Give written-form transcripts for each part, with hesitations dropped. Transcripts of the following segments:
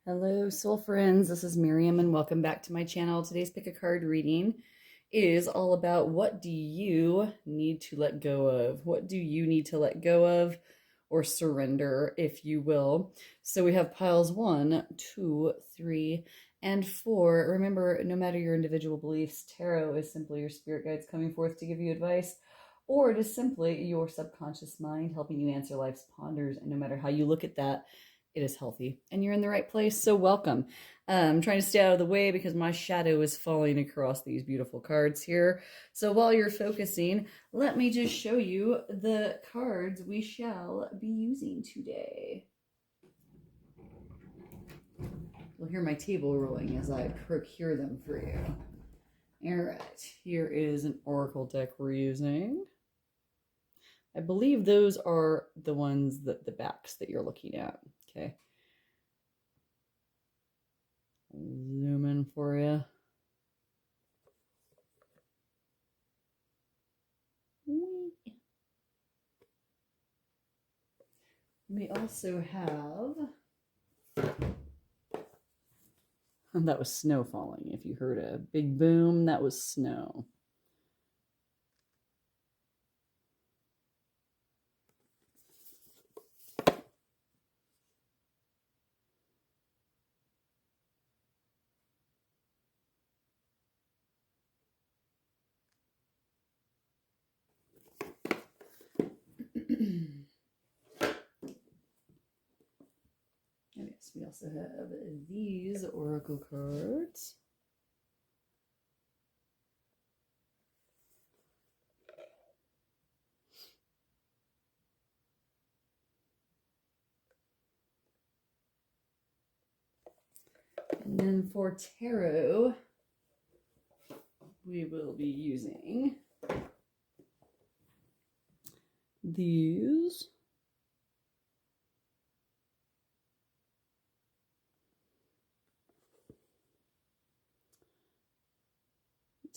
Hello, soul friends. This is Miriam, and welcome back to my channel. Today's pick a card reading is all about what do you need to let go of? What do you need to let go of or surrender, if you will? So we have piles 1, 2, 3, and 4. Remember, no matter your individual beliefs, tarot is simply your spirit guides coming forth to give you advice, or it is simply your subconscious mind helping you answer life's ponders. And no matter how you look at that, it is healthy and you're in the right place. So welcome. I'm trying to stay out of the way because my shadow is falling across these beautiful cards here. So while you're focusing, let me just show you the cards we shall be using today. You'll hear my table rolling as I procure them for you. All right, here is an oracle deck we're using. I believe those are the ones that the backs that you're looking at. Okay. Zoom in for you. We also have, that was snow falling. If you heard a big boom, that was snow. Yes, we also have these oracle cards. And then for tarot, we will be using these.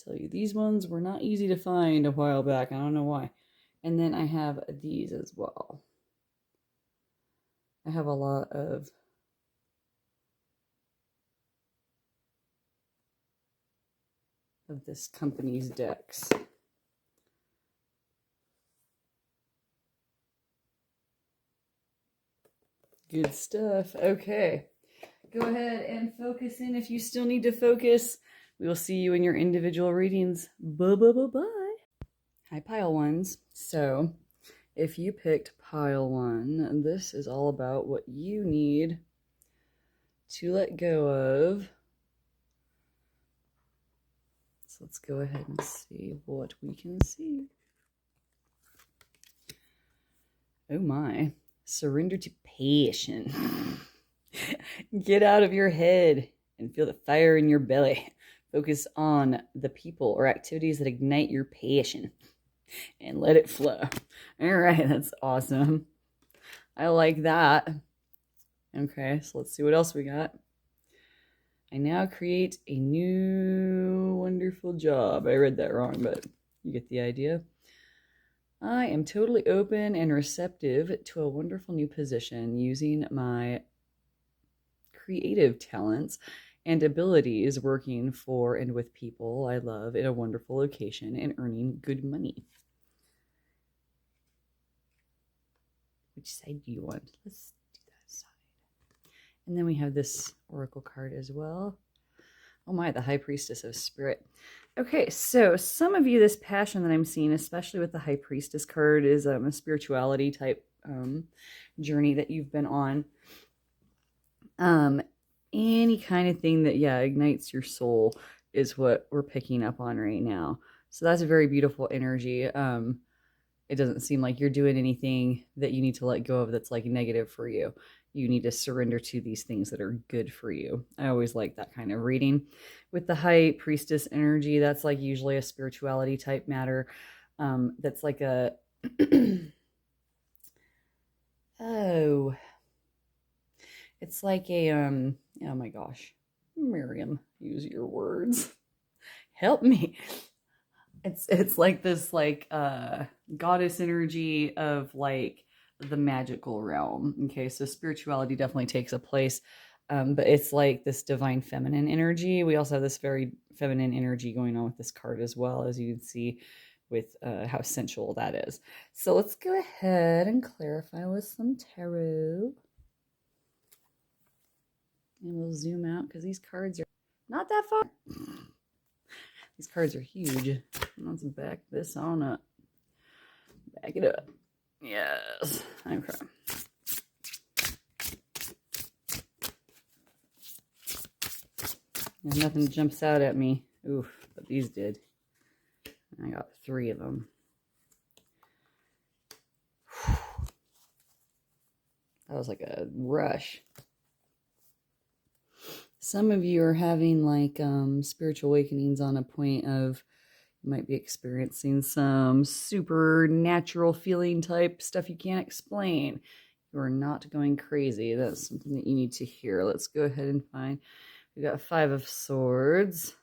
Tell you, these ones were not easy to find a while back. I don't know why. And then I have these as well. I have a lot of this company's decks. Good stuff. Okay. Go ahead and focus in if you still need to focus. We will see you in your individual readings. Bye. Hi, pile ones. So if you picked pile 1, this is all about what you need to let go of. So let's go ahead and see what we can see. Oh my. Surrender to passion. Get out of your head and feel the fire in your belly. Focus on the people or activities that ignite your passion and let it flow. All right, that's awesome. I like that. Okay, so let's see what else we got. I now create a new wonderful job. I read that wrong, but you get the idea. I am totally open and receptive to a wonderful new position using my creative talents and abilities working for and with people I love in a wonderful location and earning good money. Which side do you want? Let's do that side. And then we have this oracle card as well. Oh my, the High Priestess of Spirit. Okay, so some of you, this passion that I'm seeing, especially with the High Priestess card, is a spirituality type journey that you've been on. Any kind of thing that, ignites your soul is what we're picking up on right now. So that's a very beautiful energy. It doesn't seem like you're doing anything that you need to let go of that's like negative for you. You need to surrender to these things that are good for you. I always like that kind of reading. With the High Priestess energy, that's like usually a spirituality type matter. That's like a... oh... It's like a, oh my gosh, Miriam, use your words. Help me. It's like this, like, goddess energy of, like, the magical realm. Okay, so spirituality definitely takes a place But it's like this divine feminine energy. We also have this very feminine energy going on with this card as well, as you can see with how sensual that is. So let's go ahead and clarify with some tarot. And we'll zoom out because these cards are not that far. These cards are huge. Let's back this on up. Back it up. Yes. Okay. And nothing jumps out at me. Oof, but these did. I got 3 of them. That was like a rush. Some of you are having like spiritual awakenings on a point of, you might be experiencing some supernatural feeling type stuff you can't explain. You are not going crazy. That's something that you need to hear. Let's go ahead and find. We got 5 of Swords.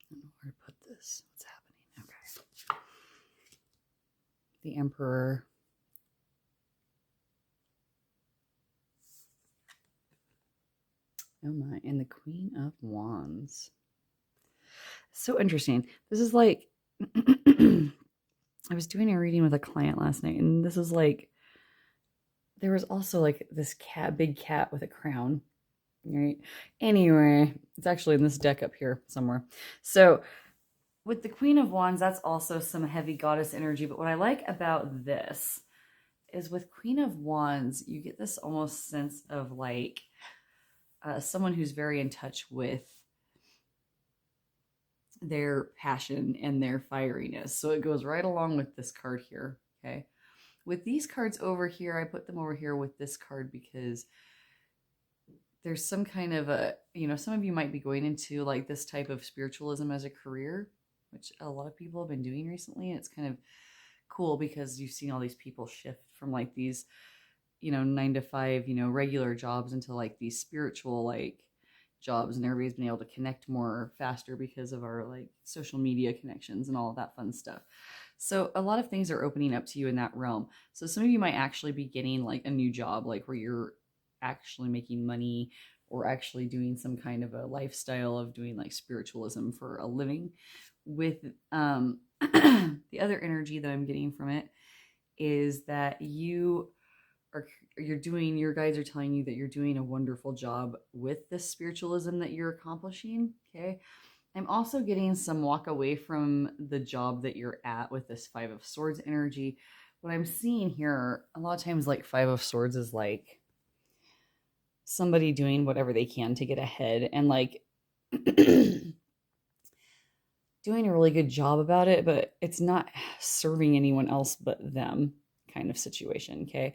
I don't know where to put this. What's happening? Okay. The Emperor. Oh my. And the Queen of Wands. So interesting. This is like, I was doing a reading with a client last night, and this is like, there was also like this big cat with a crown, right? Anyway, it's actually in this deck up here somewhere. So with the Queen of Wands, that's also some heavy goddess energy. But what I like about this is with Queen of Wands, you get this almost sense of like someone who's very in touch with their passion and their fieriness. So it goes right along with this card here, okay? With these cards over here, I put them over here with this card because there's some kind of a, some of you might be going into like this type of spiritualism as a career, which a lot of people have been doing recently. And it's kind of cool because you've seen all these people shift from like these, 9 to 5, regular jobs into like these spiritual like jobs, and everybody's been able to connect more faster because of our like social media connections and all of that fun stuff. So a lot of things are opening up to you in that realm. So some of you might actually be getting like a new job, like where you're actually making money or actually doing some kind of a lifestyle of doing like spiritualism for a living. With the other energy that I'm getting from it is that your guides are telling you that you're doing a wonderful job with this spiritualism that you're accomplishing. Okay. I'm also getting some walk away from the job that you're at with this 5 of Swords energy. What I'm seeing here, a lot of times like 5 of Swords is like somebody doing whatever they can to get ahead and like doing a really good job about it, but it's not serving anyone else but them kind of situation. Okay.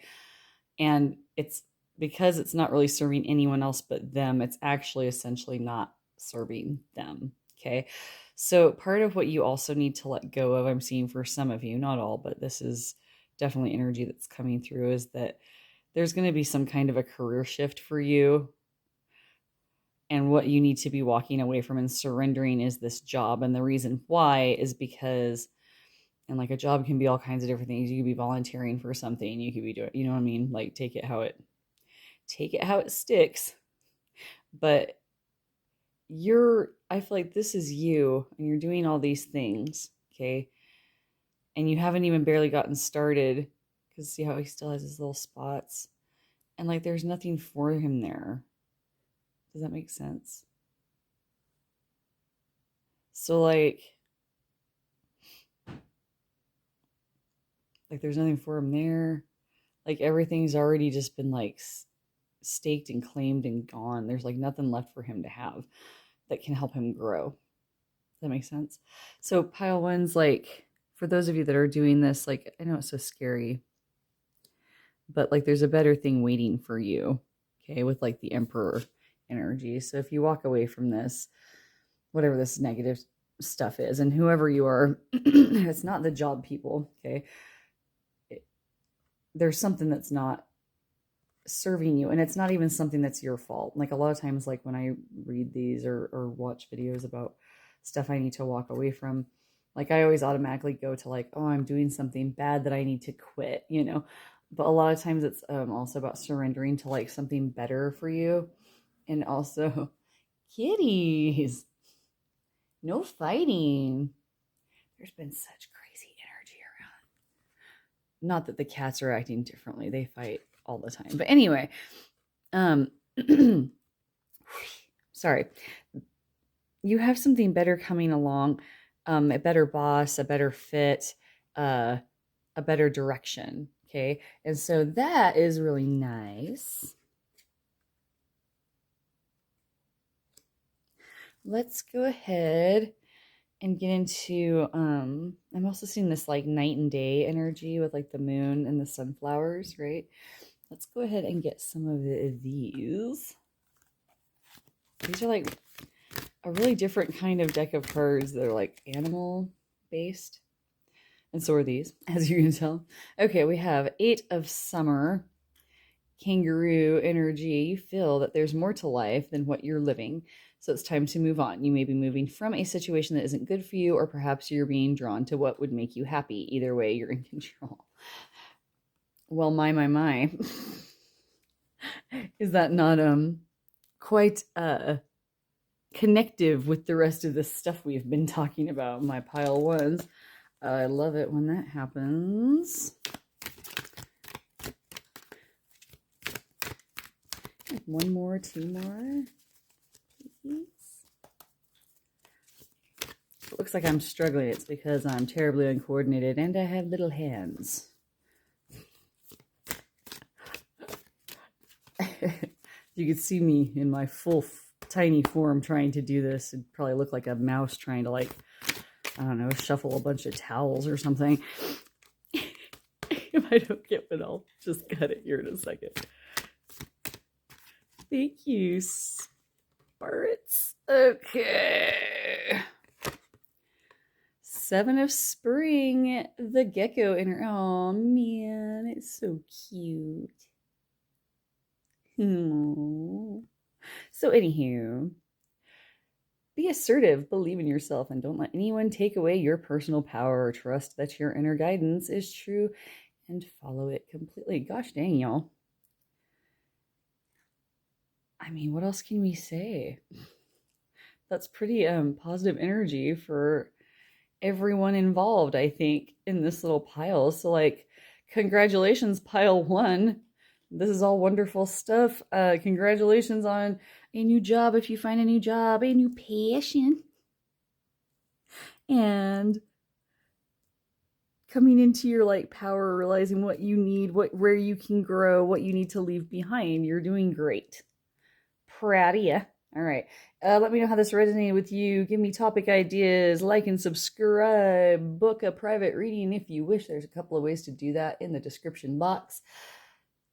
And it's because it's not really serving anyone else but them, it's actually essentially not serving them. Okay. So part of what you also need to let go of, I'm seeing for some of you, not all, but this is definitely energy that's coming through, is that there's going to be some kind of a career shift for you. And what you need to be walking away from and surrendering is this job. And the reason why is because, and like a job can be all kinds of different things. You could be volunteering for something. You could be doing, you know what I mean? Like take it how it sticks. But I feel like this is you and you're doing all these things. Okay. And you haven't even barely gotten started, because see how he still has his little spots, and like there's nothing for him there. Does that make sense? So like there's nothing for him there. Like everything's already just been like staked and claimed and gone. There's like nothing left for him to have that can help him grow. Does that make sense? So pile one's like, for those of you that are doing this, like I know it's so scary, but like there's a better thing waiting for you. Okay, with like the Emperor energy. So if you walk away from this, whatever this negative stuff is, and whoever you are, it's not the job people, okay? There's something that's not serving you, and it's not even something that's your fault. Like a lot of times, like when I read these or watch videos about stuff I need to walk away from. Like I always automatically go to like, oh, I'm doing something bad that I need to quit, you know. But a lot of times it's also about surrendering to like something better for you. And also, kitties, no fighting. There's been such crazy energy around. Not that the cats are acting differently. They fight all the time. But anyway, sorry. You have something better coming along, a better boss, a better fit, a better direction. Okay. And so that is really nice. Let's go ahead and get into, I'm also seeing this like night and day energy with like the moon and the sunflowers, right? Let's go ahead and get some of these. These are like a really different kind of deck of cards that are like animal based. And so are these, as you can tell. Okay, we have 8 of Summer, kangaroo energy. You feel that there's more to life than what you're living. So it's time to move on. You may be moving from a situation that isn't good for you, or perhaps you're being drawn to what would make you happy. Either way, you're in control. Well, my. Is that not quite connective with the rest of the stuff we've been talking about, my pile ones? I love it when that happens. One more, 2 more, please. It looks like I'm struggling. It's because I'm terribly uncoordinated and I have little hands. You could see me in my full tiny form trying to do this. It'd probably look like a mouse trying to, like, I don't know, shuffle a bunch of towels or something. If I don't get it, I'll just cut it here in a second. Thank you, spirits. Okay. 7 of Spring, the gecko in her. Oh man, it's so cute. Aww. So anywho, be assertive, believe in yourself, and don't let anyone take away your personal power. Trust that your inner guidance is true and follow it completely. Gosh dang, y'all. I mean, what else can we say? That's pretty positive energy for everyone involved, I think, in this little pile. So, like, congratulations, pile 1. This is all wonderful stuff. Congratulations on a new job if you find a new job, a new passion, and coming into your like power, realizing what you need, where you can grow, what you need to leave behind. You're doing great. Proud of you. All right. Let me know how this resonated with you. Give me topic ideas, like and subscribe, book a private reading if you wish. There's a couple of ways to do that in the description box.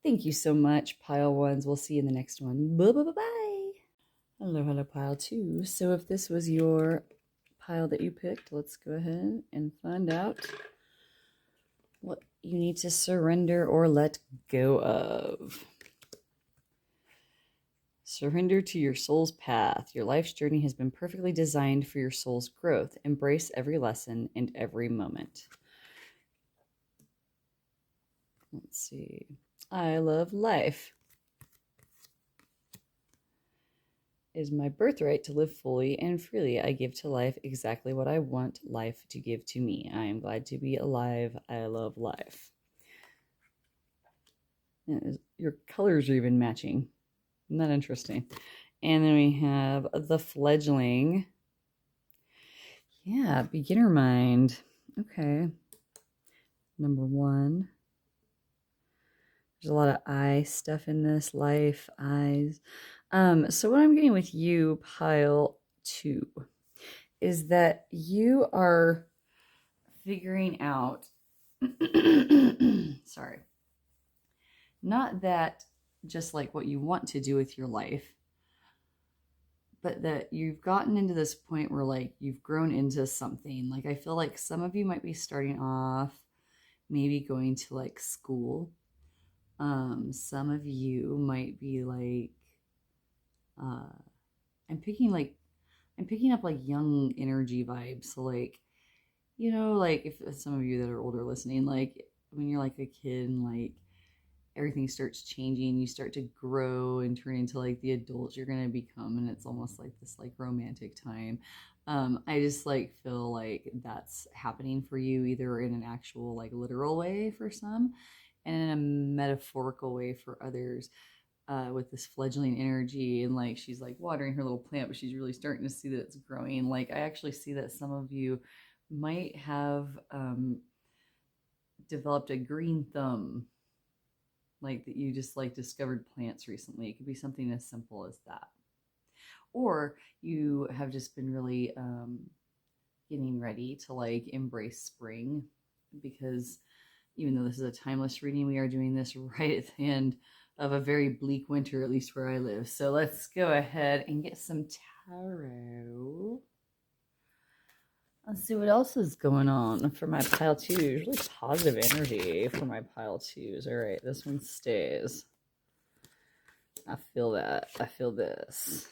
Thank you so much, pile ones. We'll see you in the next one. Bye. Hello, pile 2. So if this was your pile that you picked, let's go ahead and find out what you need to surrender or let go of. Surrender to your soul's path. Your life's journey has been perfectly designed for your soul's growth. Embrace every lesson and every moment. Let's see. I love life. It is my birthright to live fully and freely. I give to life exactly what I want life to give to me. I am glad to be alive. I love life. Your colors are even matching. Isn't that interesting? And then we have the fledgling. Yeah, beginner mind. Okay. Number 1. There's a lot of I stuff in this. Life, eyes. So what I'm getting with you, pile 2, is that you are figuring out, sorry, not that just like what you want to do with your life, but that you've gotten into this point where like you've grown into something. Like I feel like some of you might be starting off maybe going to like school. Some of you might be like, I'm I'm picking up like young energy vibes. So like, you know, like if some of you that are older listening, like when you're like a kid and like everything starts changing, you start to grow and turn into like the adult you're going to become, and it's almost like this like romantic time. I just like feel like that's happening for you, either in an actual like literal way for some and in a metaphorical way for others. With this fledgling energy, and like she's like watering her little plant, but she's really starting to see that it's growing. Like I actually see that some of you might have developed a green thumb, like that you just like discovered plants recently. It could be something as simple as that. Or you have just been really getting ready to like embrace spring, because even though this is a timeless reading, we are doing this right at the end of a very bleak winter, at least where I live. So let's go ahead and get some tarot. Let's see what else is going on for my pile twos. Really positive energy for my pile twos. All right, this one stays. I feel that. I feel this.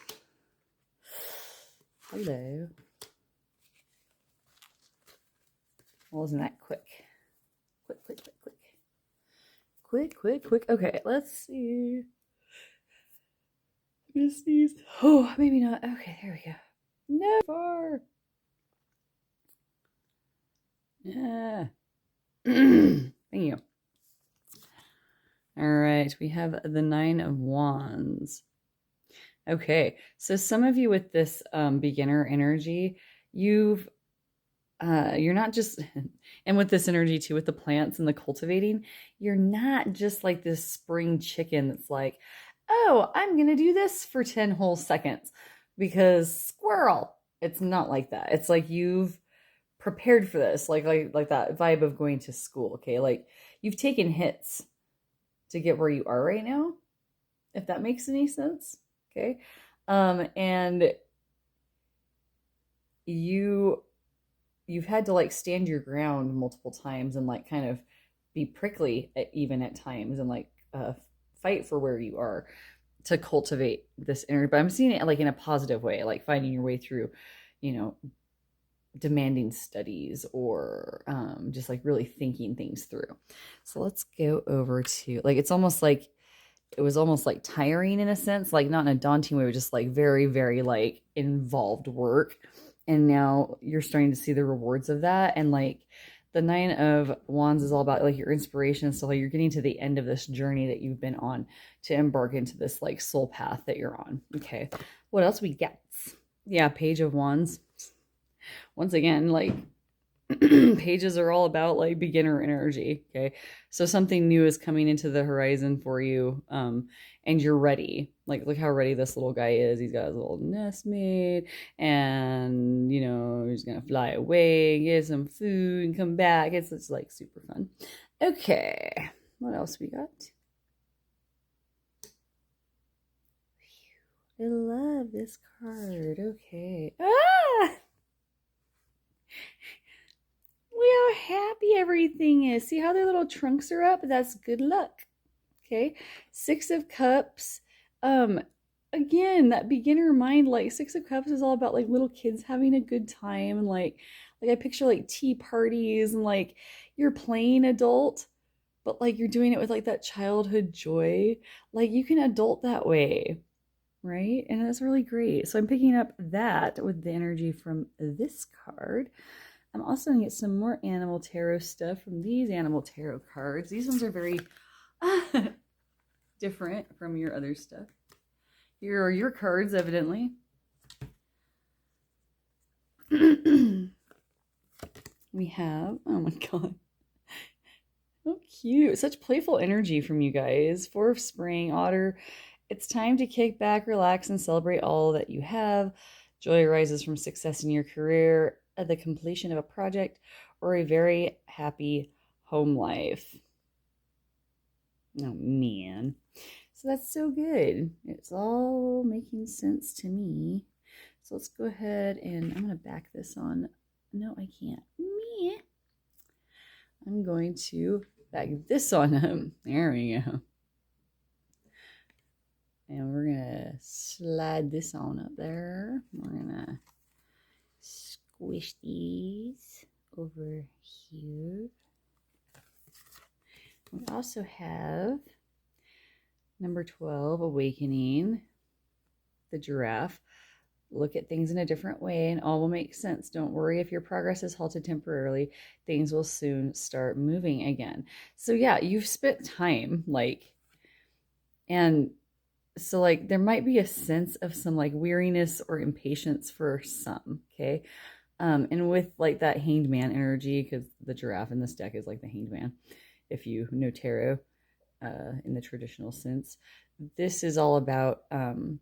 Hello. Well, wasn't that quick? Quick, quick, quick, quick. Quick, quick, quick. Okay, let's see. I'm gonna sneeze. Oh, maybe not. Okay, there we go. No far. Yeah. Thank you. All right, we have the Nine of Wands. Okay, so some of you with this beginner energy, you're not just, and with this energy too, with the plants and the cultivating, you're not just like this spring chicken that's like, oh, I'm going to do this for 10 whole seconds because squirrel. It's not like that. It's like you've prepared for this, like that vibe of going to school, okay? Like you've taken hits to get where you are right now, if that makes any sense, okay? And you've had to like stand your ground multiple times and like kind of be prickly even at times, and like fight for where you are to cultivate this energy. But I'm seeing it like in a positive way, like finding your way through, you know, demanding studies, or just like really thinking things through. So let's go over to like, it's almost like, it was almost like tiring in a sense, like not in a daunting way, but just like very, very like involved work. And now you're starting to see the rewards of that. And like the Nine of Wands is all about like your inspiration. So like you're getting to the end of this journey that you've been on to embark into this like soul path that you're on. Okay. What else we got? Yeah. Page of Wands. Once again, like pages are all about like beginner energy. Okay. So something new is coming into the horizon for you. And you're ready. Like, look how ready this little guy is. He's got his little nest made, and you know, he's gonna fly away, get some food, and come back. It's like super fun. Okay. What else we got? I love this card. Okay. Ah! Look how happy everything is. See how their little trunks are up? That's good luck. Okay. Six of Cups. Again, that beginner mind, like Six of Cups is all about like little kids having a good time, and like I picture like tea parties, and like you're playing adult, but like you're doing it with like that childhood joy. Like you can adult that way, right? And that's really great. So I'm picking up that with the energy from this card. I'm also going to get some more animal tarot stuff from these animal tarot cards. These ones are very different from your other stuff. Here are your cards, evidently. We have, oh my god. So cute. Such playful energy from you guys. Four of Spring, Otter. It's time to kick back, relax, and celebrate all that you have. Joy arises from success in your career, the completion of a project, or a very happy home life. Oh, man. So that's so good. It's all making sense to me. So let's go ahead and I'm going to back this on. No, I can't. Me. I'm going to back this on him. There we go. And we're going to slide this on up there. We're going to squish these over here. We also have number 12, Awakening, the giraffe. Look at things in a different way and all will make sense. Don't worry if your progress is halted temporarily. Things will soon start moving again. So yeah, you've spent time and so there might be a sense of some weariness or impatience for some, okay? And with that hanged man energy, because the giraffe in this deck is like the hanged man, if you know tarot in the traditional sense, this is all about I'm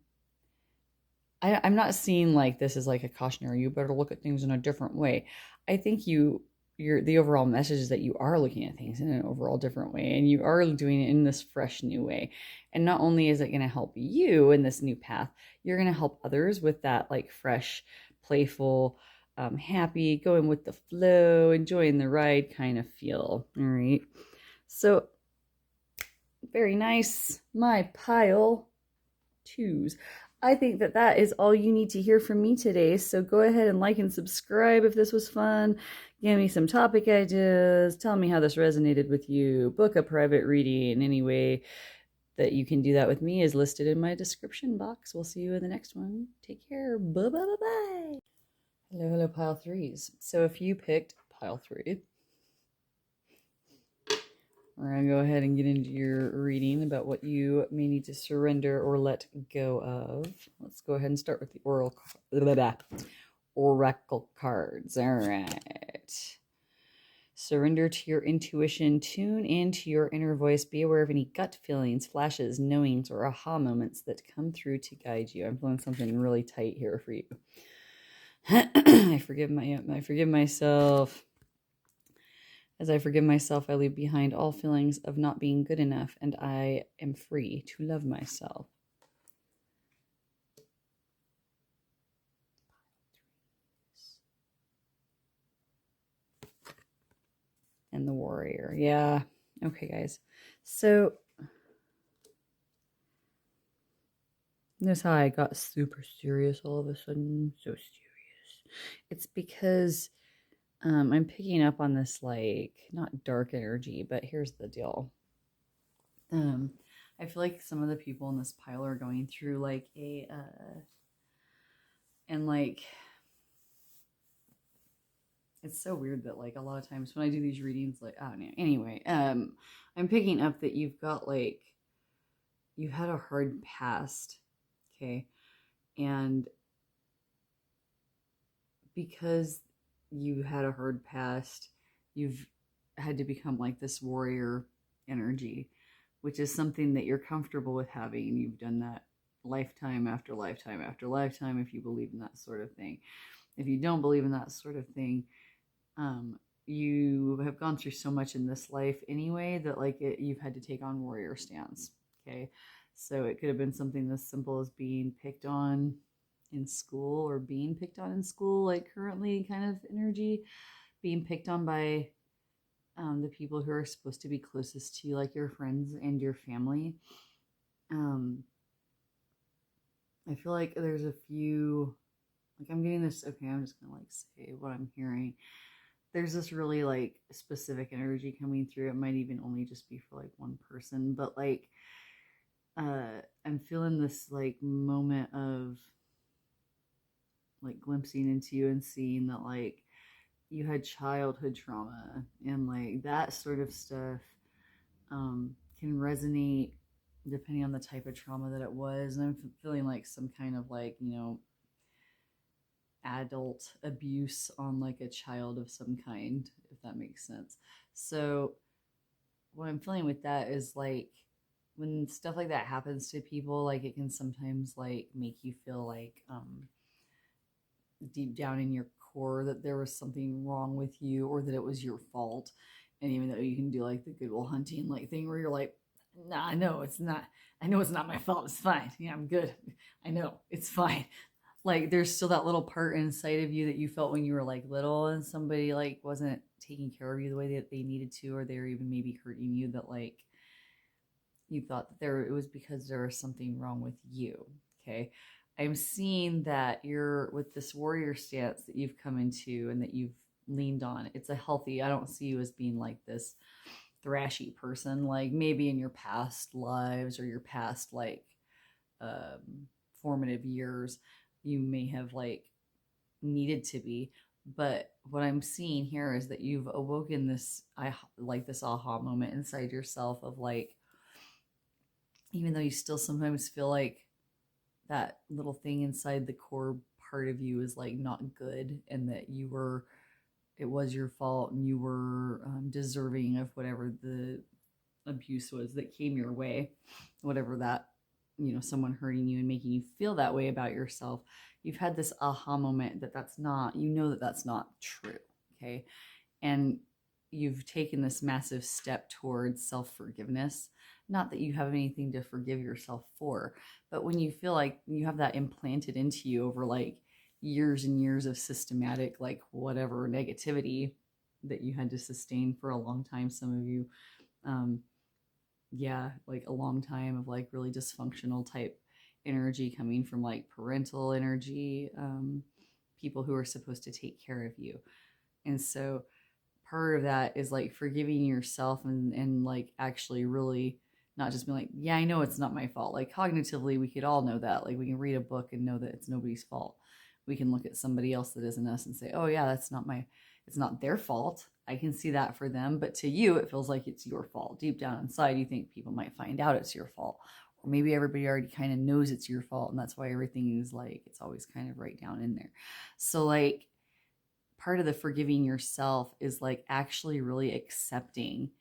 not seeing this is a cautionary, you better look at things in a different way. I think the overall message is that you are looking at things in an overall different way, and you are doing it in this fresh new way. And not only is it going to help you in this new path, you're going to help others with that fresh, playful, happy, going with the flow, enjoying the ride kind of feel. All right. So very nice. My pile twos. I think that is all you need to hear from me today. So go ahead and like and subscribe if this was fun. Give me some topic ideas. Tell me how this resonated with you. Book a private reading. Any way that you can do that with me is listed in my description box. We'll see you in the next one. Take care. Bye bye bye bye. Hello, pile threes. So if you picked pile three, we're going to go ahead and get into your reading about what you may need to surrender or let go of. Let's go ahead and start with the oracle cards. All right. Surrender to your intuition. Tune into your inner voice. Be aware of any gut feelings, flashes, knowings, or aha moments that come through to guide you. I'm feeling something really tight here for you. I forgive myself. As I forgive myself, I leave behind all feelings of not being good enough, and I am free to love myself. And the warrior. Yeah. Okay, guys. So notice how I got super serious all of a sudden. So serious. It's because I'm picking up on this not dark energy, but here's the deal. I feel like some of the people in this pile are going through it's so weird that a lot of times when I do these readings, I don't know. Anyway, I'm picking up that you've got you've had a hard past, okay? And because you had a hard past, you've had to become this warrior energy, which is something that you're comfortable with having. You've done that lifetime after lifetime after lifetime, if you believe in that sort of thing. If you don't believe in that sort of thing, you have gone through so much in this life anyway that you've had to take on warrior stance. Okay, so it could have been something as simple as being picked on in school, or being picked on in school, currently kind of energy, being picked on by the people who are supposed to be closest to you, your friends and your family. I feel like there's a few, I'm getting this, okay, I'm just gonna say what I'm hearing. There's this really specific energy coming through. It might even only just be for one person, but I'm feeling this moment of glimpsing into you and seeing that you had childhood trauma, and that sort of stuff can resonate depending on the type of trauma that it was. And I'm feeling some kind of adult abuse on a child of some kind, if that makes sense. So what I'm feeling with that is when stuff like that happens to people, it can sometimes make you feel deep down in your core that there was something wrong with you, or that it was your fault. And even though you can do the Good Will Hunting thing where you're nah, no, it's not. I know it's not my fault. It's fine. Yeah, I'm good. I know it's fine. There's still that little part inside of you that you felt when you were little, and somebody wasn't taking care of you the way that they needed to, or they were even maybe hurting you, that you thought that it was because there was something wrong with you. Okay. I'm seeing that you're with this warrior stance that you've come into and that you've leaned on. It's a healthy, I don't see you as being like this thrashy person, like maybe in your past lives or your past like formative years, you may have like needed to be. But what I'm seeing here is that you've awoken this, I like this aha moment inside yourself of like, even though you still sometimes feel like that little thing inside the core part of you is like not good, and that it was your fault and you were deserving of whatever the abuse was that came your way, whatever that, someone hurting you and making you feel that way about yourself. You've had this aha moment that that's not, that that's not true. Okay. And you've taken this massive step towards self-forgiveness. Not that you have anything to forgive yourself for, but when you feel like you have that implanted into you over like years and years of systematic, like whatever negativity that you had to sustain for a long time, some of you, like a long time of like really dysfunctional type energy coming from like parental energy, people who are supposed to take care of you. And so part of that is like forgiving yourself and like actually really not just being like, yeah, I know it's not my fault. Like cognitively, we could all know that. Like we can read a book and know that it's nobody's fault. We can look at somebody else that isn't us and say, oh yeah, it's not their fault. I can see that for them. But to you, it feels like it's your fault. Deep down inside, you think people might find out it's your fault. Or maybe everybody already kind of knows it's your fault. And that's why everything is like, it's always kind of right down in there. So like, part of the forgiving yourself is like actually really accepting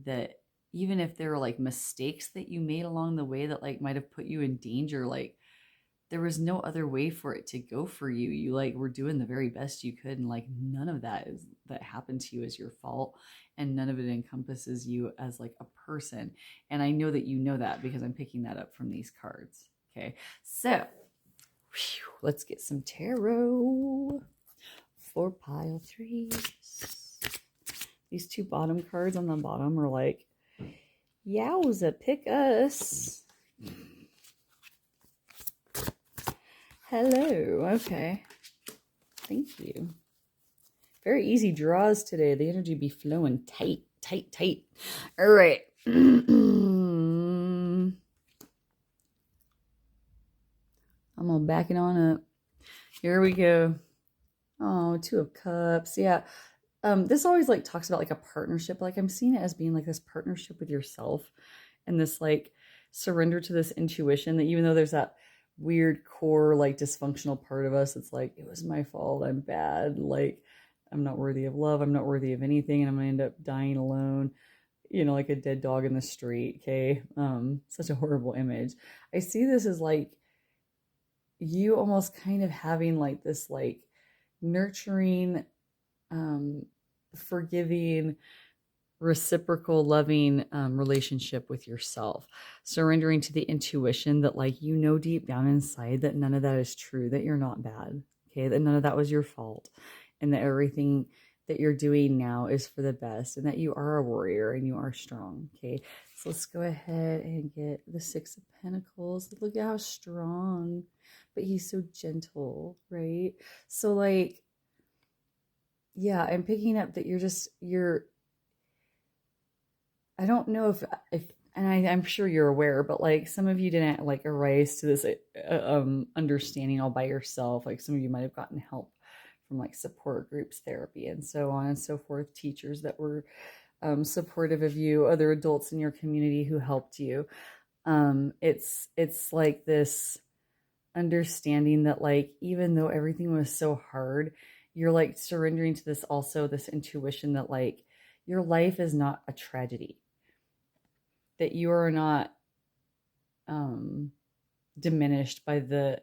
that even if there were like mistakes that you made along the way that like might have put you in danger, like there was no other way for it to go for you. You like were doing the very best you could, and like none of that happened to you is your fault, and none of it encompasses you as like a person. And I know that you know that because I'm picking that up from these cards. Okay, so let's get some tarot for pile 3s. These 2 bottom cards on the bottom are like, yowza, pick us. Hello. Okay. Thank you. Very easy draws today. The energy be flowing tight, tight, tight. All right. I'm gonna back it on up. Here we go. Oh, 2 of Cups. Yeah. This always like talks about like a partnership. Like I'm seeing it as being like this partnership with yourself and this like surrender to this intuition that even though there's that weird core like dysfunctional part of us, it's like, it was my fault. I'm bad. Like I'm not worthy of love. I'm not worthy of anything. And I'm going to end up dying alone, like a dead dog in the street. Okay. Such a horrible image. I see this as like you almost kind of having like this like nurturing, forgiving, reciprocal, loving relationship with yourself, surrendering to the intuition that like, deep down inside that none of that is true, that you're not bad, okay, that none of that was your fault, and that everything that you're doing now is for the best, and that you are a warrior and you are strong. Okay, so let's go ahead and get the 6 of Pentacles. Look at how strong, but he's so gentle, right? So like, yeah, I'm picking up that you're I don't know if and I'm sure you're aware, but like some of you didn't like arise to this understanding all by yourself. Like some of you might have gotten help from like support groups, therapy, and so on and so forth, teachers that were supportive of you, other adults in your community who helped you. It's like this understanding that like even though everything was so hard, you're like surrendering to this also, this intuition that like your life is not a tragedy, that you are not diminished by the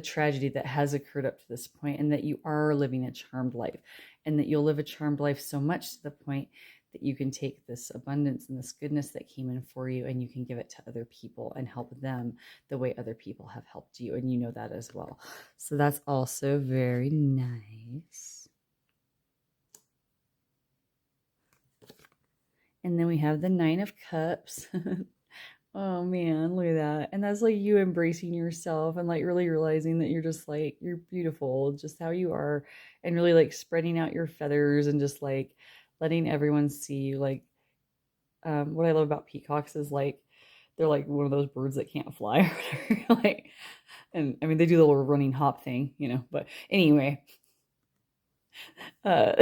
tragedy that has occurred up to this point, and that you are living a charmed life, and that you'll live a charmed life so much to the point that you can take this abundance and this goodness that came in for you, and you can give it to other people and help them the way other people have helped you, and you know that as well. So that's also very nice. And then we have the 9 of Cups. Oh man, look at that. And that's like you embracing yourself and like really realizing that you're just like, you're beautiful, just how you are, and really like spreading out your feathers and just like letting everyone see you. Like, what I love about peacocks is like, they're like one of those birds that can't fly or whatever. Like, and I mean, they do the little running hop thing, but anyway, uh,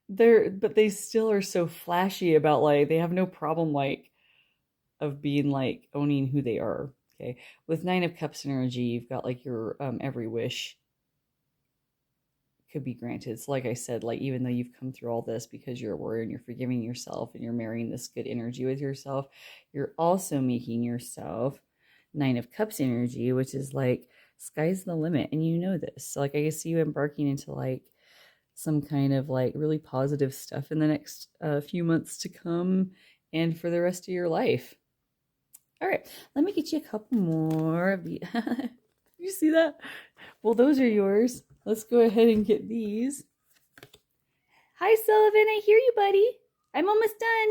but they still are so flashy about like, they have no problem like, of being like owning who they are. Okay. With Nine of Cups energy, you've got like your every wish could be granted. So like I said, like even though you've come through all this because you're a warrior and you're forgiving yourself and you're marrying this good energy with yourself, you're also making yourself Nine of Cups energy, which is like sky's the limit. And you know this. So like I see you embarking into like some kind of like really positive stuff in the next few months to come and for the rest of your life. All right, let me get you a couple more of the. You see that? Well, those are yours. Let's go ahead and get these. Hi, Sullivan. I hear you, buddy. I'm almost done.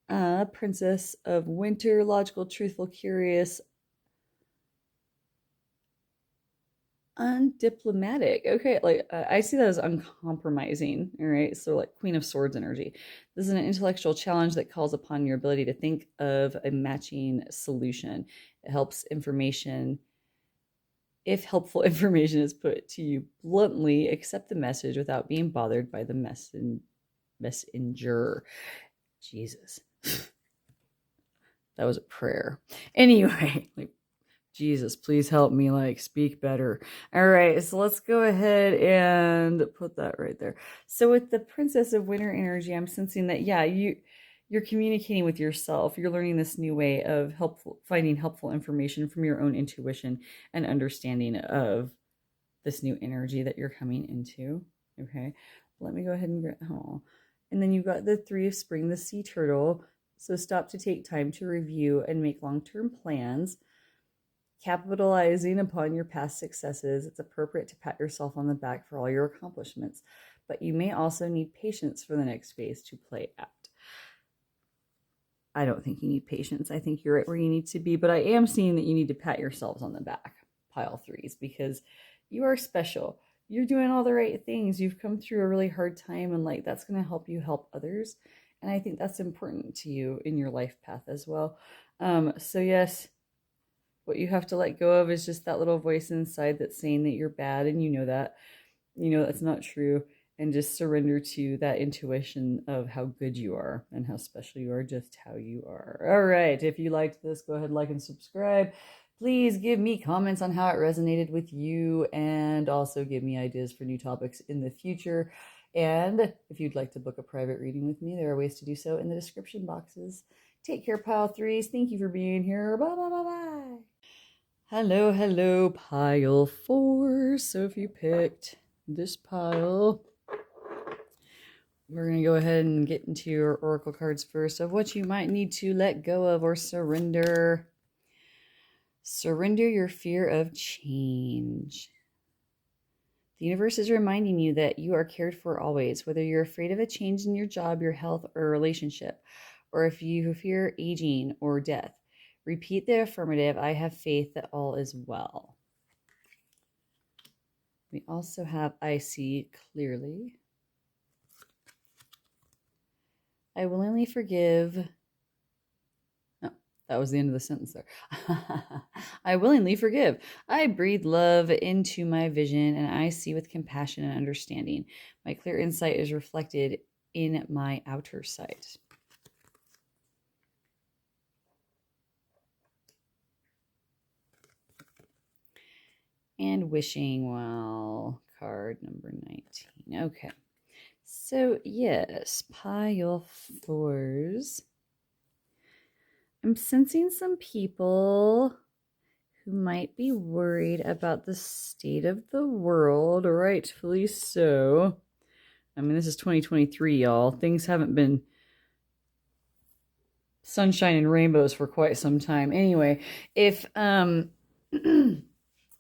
Hang on. Princess of Winter, logical, truthful, curious, undiplomatic. Okay, like I see that as uncompromising. All right, so like Queen of Swords energy. This is an intellectual challenge that calls upon your ability to think of a matching solution. It helps information. If helpful information is put to you bluntly, accept the message without being bothered by the messenger. Jesus, that was a prayer. Anyway, like, Jesus, please help me like speak better. All right, so let's go ahead and put that right there. So with the Princess of Winter energy, I'm sensing that you're communicating with yourself. You're learning this new way of finding helpful information from your own intuition and understanding of this new energy that you're coming into. Okay, let me go ahead and get and then you've got the Three of Spring, the sea turtle. So stop to take time to review and make long-term plans. Capitalizing upon your past successes, it's appropriate to pat yourself on the back for all your accomplishments, but you may also need patience for the next phase to play out. I don't think you need patience. I think you're right where you need to be, but I am seeing that you need to pat yourselves on the back, pile threes, because you are special. You're doing all the right things. You've come through a really hard time, and like that's going to help you help others. And I think that's important to you in your life path as well. So yes, what you have to let go of is just that little voice inside that's saying that you're bad, and you know that's not true, and just surrender to that intuition of how good you are and how special you are, just how you are. All right, if you liked this, go ahead, like and subscribe. Please give me comments on how it resonated with you, and also give me ideas for new topics in the future. And if you'd like to book a private reading with me, there are ways to do so in the description boxes. Take care, pile threes. Thank you for being here. Bye, bye, bye, bye. Hello, pile four. So if you picked this pile, we're going to go ahead and get into your oracle cards first of what you might need to let go of or surrender. Surrender your fear of change. The universe is reminding you that you are cared for always, whether you're afraid of a change in your job, your health, or relationship, or if you fear aging or death. Repeat the affirmative, I have faith that all is well. We also have I see clearly. I willingly forgive. No, that was the end of the sentence there. I willingly forgive. I breathe love into my vision and I see with compassion and understanding. My clear insight is reflected in my outer sight. And wishing well, card number 19. Okay. So, yes, pile fours. I'm sensing some people who might be worried about the state of the world, rightfully so. I mean, this is 2023, y'all. Things haven't been sunshine and rainbows for quite some time. Anyway, if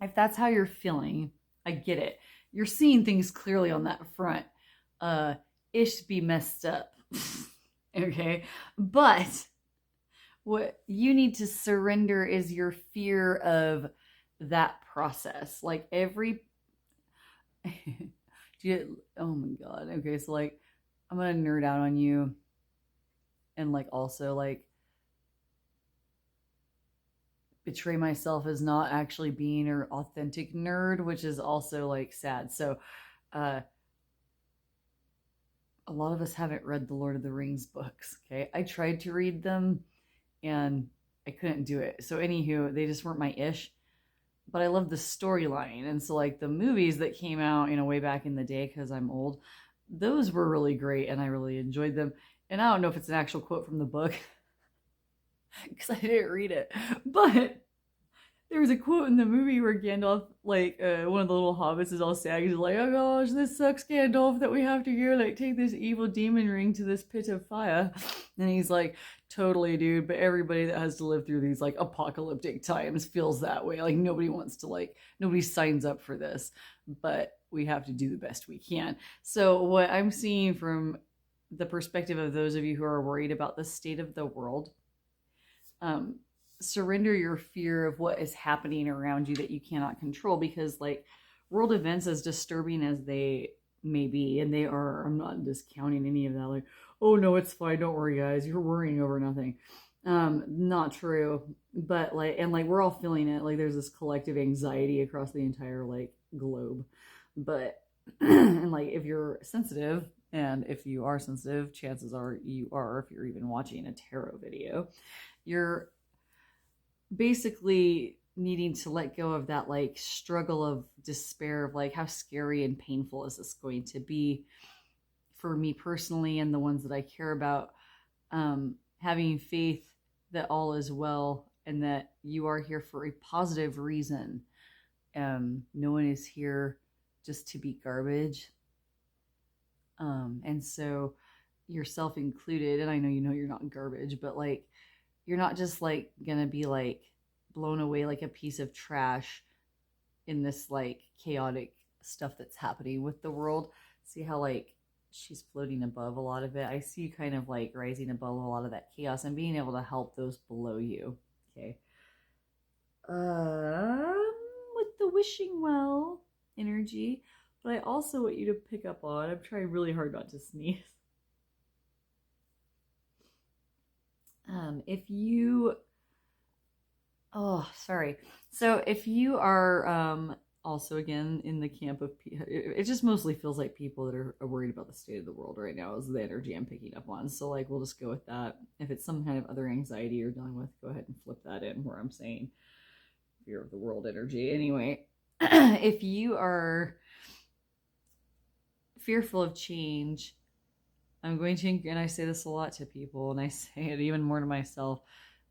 if that's how you're feeling, I get it. You're seeing things clearly on that front. Ish be messed up. Okay. But what you need to surrender is your fear of that process. Like every oh my god. Okay, so like I'm gonna nerd out on you and like also like betray myself as not actually being an authentic nerd, which is also like sad. So uh a lot of us haven't read the Lord of the Rings books. Okay. I tried to read them and I couldn't do it. So anywho, they just weren't my ish. But I love the storyline. And so like the movies that came out, way back in the day, because I'm old, those were really great and I really enjoyed them. And I don't know if it's an actual quote from the book because I didn't read it. But there was a quote in the movie where Gandalf, like, one of the little hobbits is all sad. He's like, oh gosh, this sucks, Gandalf, that we have to go, like, take this evil demon ring to this pit of fire. And he's like, totally, dude, but everybody that has to live through these, like, apocalyptic times feels that way. Like, nobody wants to, like, nobody signs up for this, but we have to do the best we can. So what I'm seeing from the perspective of those of you who are worried about the state of the world, surrender your fear of what is happening around you that you cannot control, because like world events, as disturbing as they may be, and they are, I'm not discounting any of that, like, oh no, it's fine, don't worry guys, you're worrying over nothing. Not true. But like, and like we're all feeling it, like there's this collective anxiety across the entire like globe. But and like if you're sensitive, and if you are sensitive, chances are you are, if you're even watching a tarot video, you're basically needing to let go of that like struggle of despair of like how scary and painful is this going to be for me personally and the ones that I care about. Having faith that all is well and that you are here for a positive reason. No one is here just to be garbage. And so yourself included, and I know you're not garbage, but like you're not just like gonna be like blown away like a piece of trash in this like chaotic stuff that's happening with the world. See how like she's floating above a lot of it. I see you kind of like rising above a lot of that chaos and being able to help those below you. Okay. With the wishing well energy, but I also want you to pick up on, I'm trying really hard not to sneeze. If you, oh, sorry. So if you are also again in the camp of, it just mostly feels like people that are worried about the state of the world right now is the energy I'm picking up on. So like we'll just go with that. If it's some kind of other anxiety you're dealing with, go ahead and flip that in where I'm saying fear of the world energy. Anyway, if you are fearful of change, I'm going to, and I say this a lot to people, and I say it even more to myself,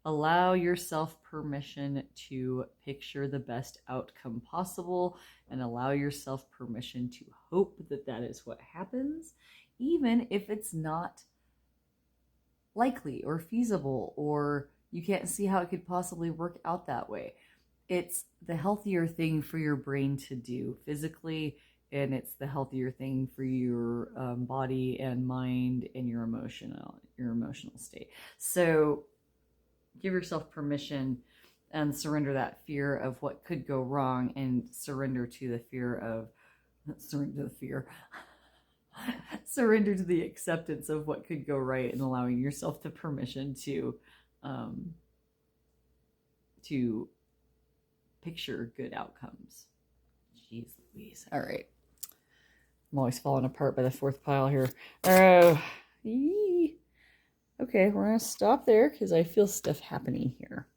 allow yourself permission to picture the best outcome possible and allow yourself permission to hope that that is what happens, even if it's not likely or feasible or you can't see how it could possibly work out that way. It's the healthier thing for your brain to do physically, and it's the healthier thing for your body and mind and your emotional state. So give yourself permission and surrender that fear of what could go wrong, and surrender to the acceptance of what could go right, and allowing yourself the permission to picture good outcomes. Jeez Louise. All right. I'm always falling apart by the fourth pile here. Okay, we're going to stop there because I feel stuff happening here.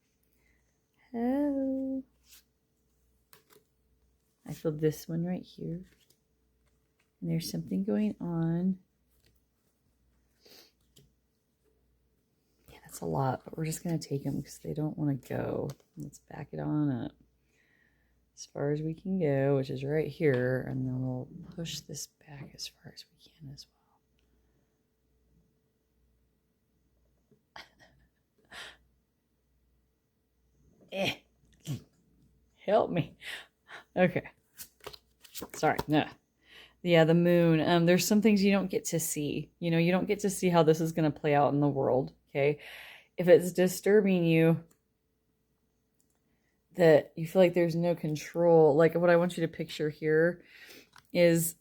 Oh. I feel this one right here. And there's something going on. Yeah, that's a lot, but we're just going to take them because they don't want to go. Let's back it on up as far as we can go, which is right here, and then we'll push this back as far as we can as well. Help me. Okay. Sorry. No. Yeah, the moon. There's some things you don't get to see. You know, you don't get to see how this is going to play out in the world. Okay. If it's disturbing you, that you feel like there's no control, like what I want you to picture here is,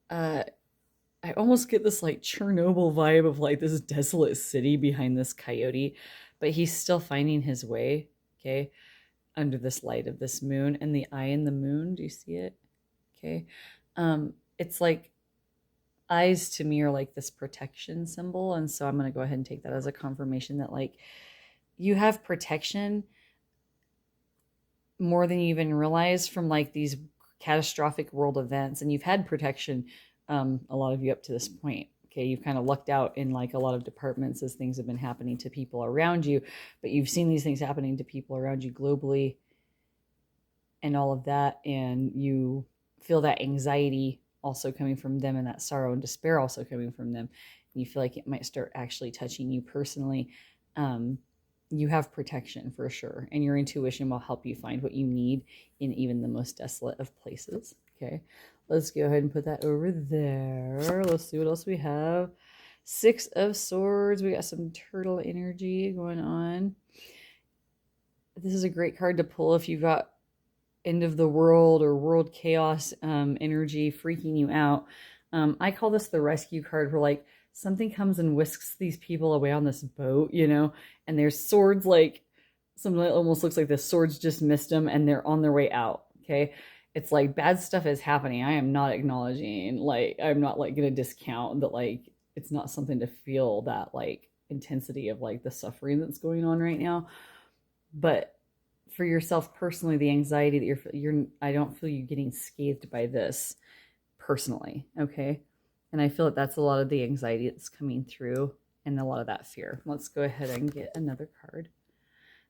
I almost get this like Chernobyl vibe of like this desolate city behind this coyote, but he's still finding his way. Okay. Under this light of this moon and the eye in the moon. Do you see it? Okay. It's like eyes to me are like this protection symbol. And so I'm going to go ahead and take that as a confirmation that like you have protection more than you even realize from like these catastrophic world events. And you've had protection, a lot of you up to this point. Okay. You've kind of lucked out in like a lot of departments as things have been happening to people around you, but you've seen these things happening to people around you globally and all of that. And you feel that anxiety also coming from them and that sorrow and despair also coming from them. And you feel like it might start actually touching you personally. You have protection for sure. And your intuition will help you find what you need in even the most desolate of places. Okay. Let's go ahead and put that over there. Let's see what else we have. 6 of Swords. We got some turtle energy going on. This is a great card to pull if you've got end of the world or world chaos energy freaking you out. I call this the rescue card, where like something comes and whisks these people away on this boat, you know, and there's swords, like something that almost looks like the swords just missed them and they're on their way out. Okay. It's like bad stuff is happening. I am not acknowledging, like, I'm not like going to discount that, like, it's not something to feel that like intensity of like the suffering that's going on right now. But for yourself personally, the anxiety that you're I don't feel you getting scathed by this personally. Okay. And I feel that that's a lot of the anxiety that's coming through and a lot of that fear. Let's go ahead and get another card.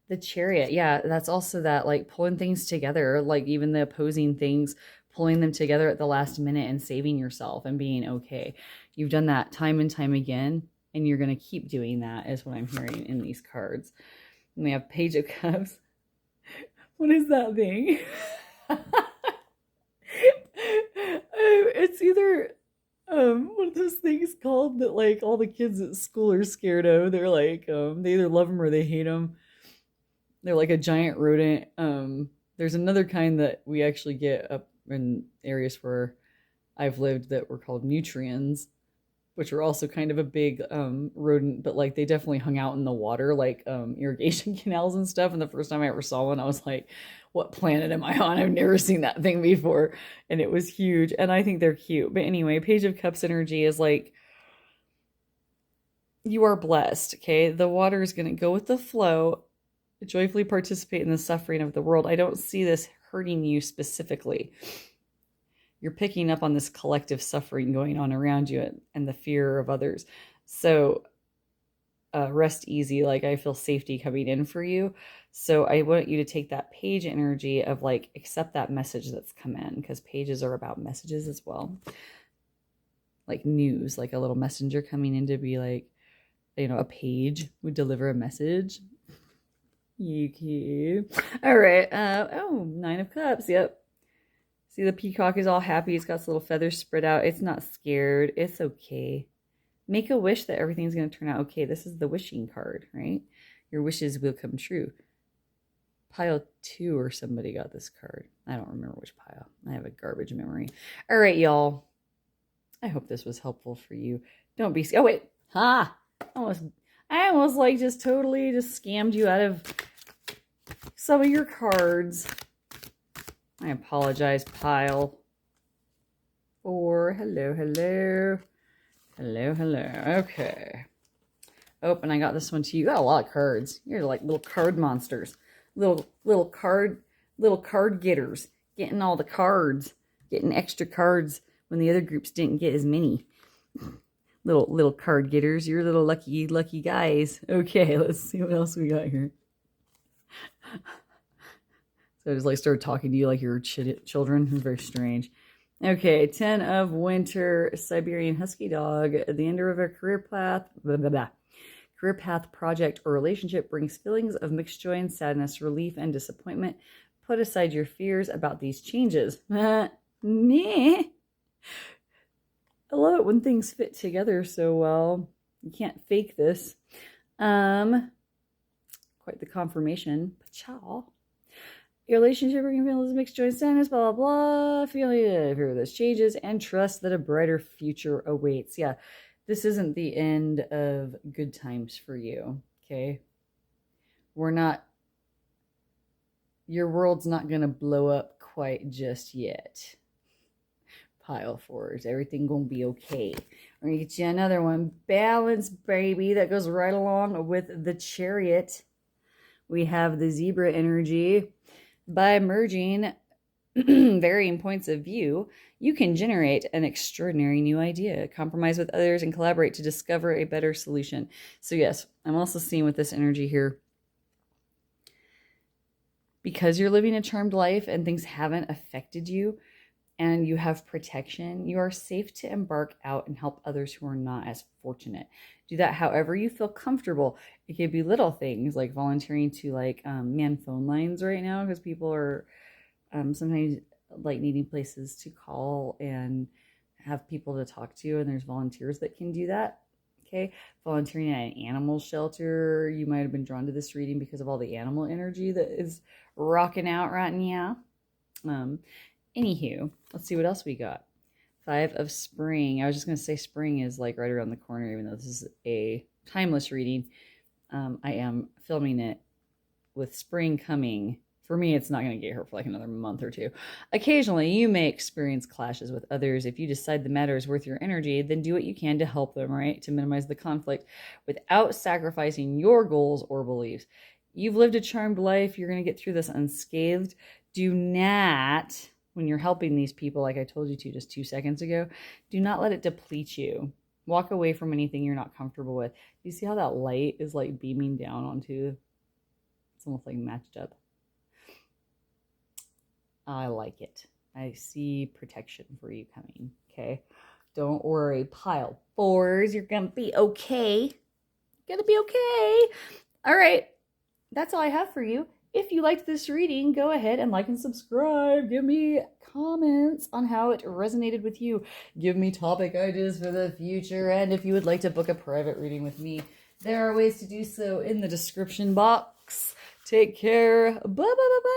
The Chariot. Yeah, that's also that like pulling things together, like even the opposing things, pulling them together at the last minute and saving yourself and being okay. You've done that time and time again, and you're going to keep doing that, is what I'm hearing in these cards. And we have Page of Cups. What is that thing? It's either one of those things called that like all the kids at school are scared of. They're like they either love them or they hate them. They're like a giant rodent. There's another kind that we actually get up in areas where I've lived that were called nutrients, which are also kind of a big rodent, but like they definitely hung out in the water, like irrigation canals and stuff. And the first time I ever saw one, I was like, what planet am I on? I've never seen that thing before. And it was huge. And I think they're cute. But anyway, Page of Cups energy is like, you are blessed, okay? The water is going to go with the flow, joyfully participate in the suffering of the world. I don't see this hurting you specifically. You're picking up on this collective suffering going on around you and the fear of others. So rest easy. Like I feel safety coming in for you. So I want you to take that page energy of like, accept that message that's come in, because pages are about messages as well. Like news, like a little messenger coming in to be like, you know, a page would deliver a message. You all right. Oh, 9 of Cups. Yep. See, the peacock is all happy. It's got its little feathers spread out. It's not scared. It's okay. Make a wish that everything's going to turn out okay. This is the wishing card, right? Your wishes will come true. Pile 2 or somebody got this card. I don't remember which pile. I have a garbage memory. All right, y'all. I hope this was helpful for you. Don't be... Oh, wait. Ha! I almost like just totally just scammed you out of some of your cards. I apologize, pile 4. Hello, hello. Hello, hello. Okay. Oh, and I got this one too. You got a lot of cards. You're like little card monsters. Little card getters. Getting all the cards. Getting extra cards when the other groups didn't get as many. Little card getters. You're little lucky guys. Okay, let's see what else we got here. So I just like started talking to you like you're children. Very strange. Okay, 10 of Winter, Siberian Husky Dog. At the end of a career path, blah, blah, blah. Career path, project, or relationship brings feelings of mixed joy and sadness, relief, and disappointment. Put aside your fears about these changes. Meh. I love it when things fit together so well. You can't fake this. Quite the confirmation. Pachow. Your relationship can feel as mixed joint sadness, blah, blah, blah. Feeling fear this changes and trust that a brighter future awaits. Yeah, this isn't the end of good times for you, okay? Your world's not going to blow up quite just yet. Pile fours. Everything gonna be okay. We're gonna get you another one. Balance, baby. That goes right along with the Chariot. We have the Zebra energy. By merging varying points of view, you can generate an extraordinary new idea, compromise with others, and collaborate to discover a better solution. So yes, I'm also seeing with this energy here, because you're living a charmed life and things haven't affected you, and you have protection, you are safe to embark out and help others who are not as fortunate. Do that however you feel comfortable. It could be little things like volunteering to man phone lines right now, because people are sometimes like needing places to call and have people to talk to, and there's volunteers that can do that. Okay, volunteering at an animal shelter. You might have been drawn to this reading because of all the animal energy that is rocking out right now. Anywho, let's see what else we got. 5 of Spring. I was just going to say spring is like right around the corner, even though this is a timeless reading. I am filming it with spring coming. For me, it's not going to get here for like another month or two. Occasionally, you may experience clashes with others. If you decide the matter is worth your energy, then do what you can to help them, right? To minimize the conflict without sacrificing your goals or beliefs. You've lived a charmed life. You're going to get through this unscathed. Do not, when you're helping these people, like I told you to just 2 seconds ago, do not let it deplete you. Walk away from anything you're not comfortable with. You see how that light is like beaming down onto, it's almost like matched up. I like it. I see protection for you coming, okay? Don't worry, pile 4s. You're going to be okay. Gonna be okay. All right. That's all I have for you. If you liked this reading, go ahead and like and subscribe. Give me comments on how it resonated with you. Give me topic ideas for the future. And if you would like to book a private reading with me, there are ways to do so in the description box. Take care. Bye, bye, bye, bye.